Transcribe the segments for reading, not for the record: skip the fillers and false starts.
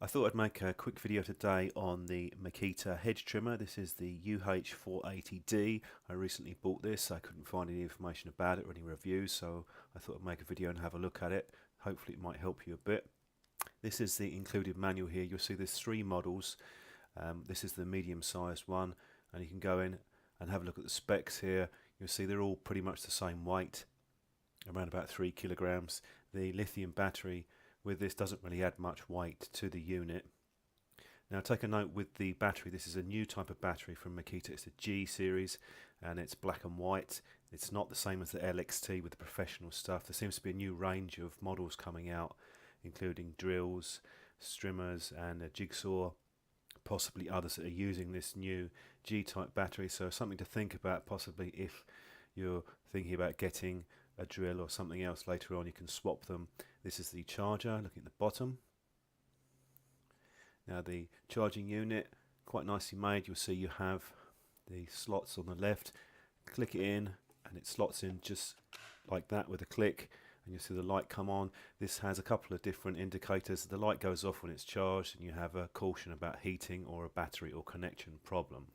I thought I'd make a quick video today on the Makita Hedge Trimmer. This is the UH480D. I recently bought this. I couldn't find any information about it or any reviews, so I thought I'd make a video and have a look at it. Hopefully it might help you a bit. This is the included manual here. You'll see there's three models. This is the medium-sized one, and you can go in and have a look at the specs here. You'll see they're all pretty much the same weight, around about 3 kilograms. The lithium battery with this doesn't really add much weight to the unit. Now take a note with the battery, this is a new type of battery from Makita. It's a G series and it's black and white. It's not the same as the LXT with the professional stuff. There seems to be a new range of models coming out, including drills, trimmers and a jigsaw, possibly others that are using this new G-type battery. So something to think about, possibly if you're thinking about getting a drill or something else later on, you can swap them. This is the charger, looking at the bottom. Now the charging unit, quite nicely made. You'll see you have the slots on the left. Click it in and it slots in just like that with a click, and you'll see the light come on. This has a couple of different indicators. The light goes off when it's charged and you have a caution about heating or a battery or connection problem.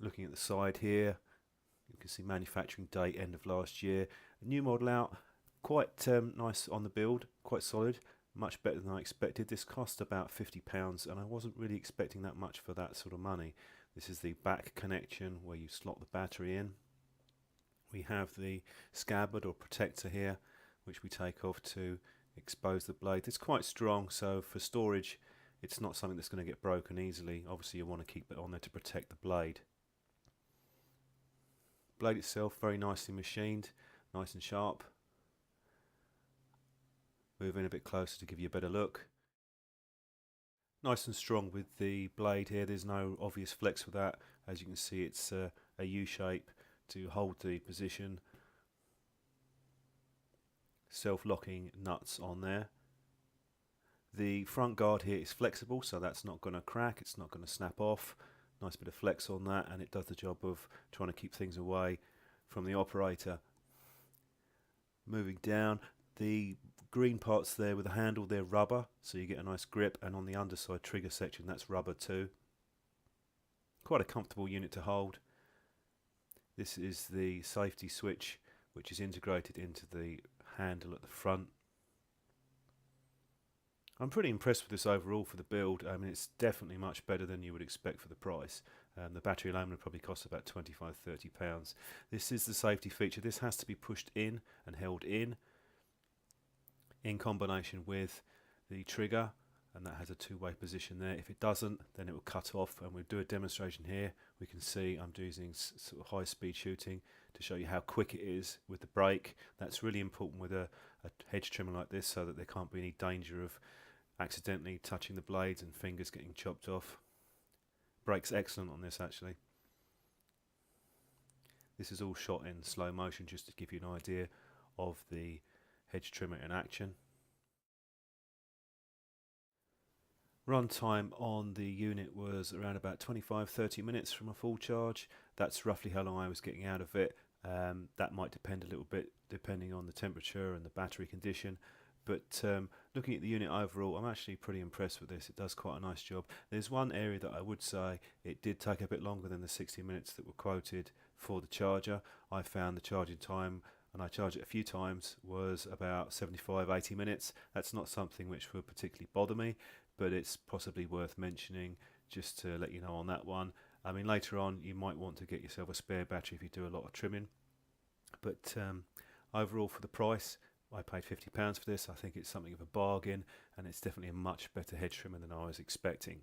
Looking at the side here, you can see manufacturing date end of last year. A new model out, quite nice on the build, quite solid, much better than I expected. This cost about £50 and I wasn't really expecting that much for that sort of money. This is the back connection where you slot the battery in. We have the scabbard or protector here, which we take off to expose the blade. It's quite strong, so for storage it's not something that's going to get broken easily. Obviously you want to keep it on there to protect the blade. Blade itself very nicely machined, nice and sharp. Move in a bit closer to give you a better look. Nice and strong with the blade here. There's no obvious flex with that. As you can see, it's a U shape to hold the position. Self-locking nuts on there. The front guard here is flexible, so that's not going to crack, it's not going to snap off. Nice bit of flex on that, and it does the job of trying to keep things away from the operator. Moving down, the green parts there with the handle, they're rubber, so you get a nice grip, and on the underside trigger section, that's rubber too. Quite a comfortable unit to hold. This is the safety switch, which is integrated into the handle at the front. I'm pretty impressed with this overall for the build. I mean, it's definitely much better than you would expect for the price. The battery alone would probably cost about £25–30. This is the safety feature. This has to be pushed in and held in combination with the trigger, and that has a two-way position there. If it doesn't, then it will cut off, and we'll do a demonstration here. We can see I'm using sort of high-speed shooting to show you how quick it is with the brake. That's really important with a hedge trimmer like this, so that there can't be any danger of accidentally touching the blades and fingers getting chopped off. Brake's excellent on this actually. This is all shot in slow motion just to give you an idea of the hedge trimmer in action. Runtime on the unit was around about 25–30 minutes from a full charge. That's roughly how long I was getting out of it. That might depend a little bit depending on the temperature and the battery condition. But looking at the unit overall, I'm actually pretty impressed with this. It does quite a nice job. There's one area that I would say it did take a bit longer than the 60 minutes that were quoted for the charger. I found the charging time, and I charged it a few times, was about 75–80 minutes. That's not something which would particularly bother me, but it's possibly worth mentioning just to let you know on that one. I mean, later on you might want to get yourself a spare battery if you do a lot of trimming. But overall for the price, I paid £50 for this. I think it's something of a bargain, and it's definitely a much better hedge trimmer than I was expecting.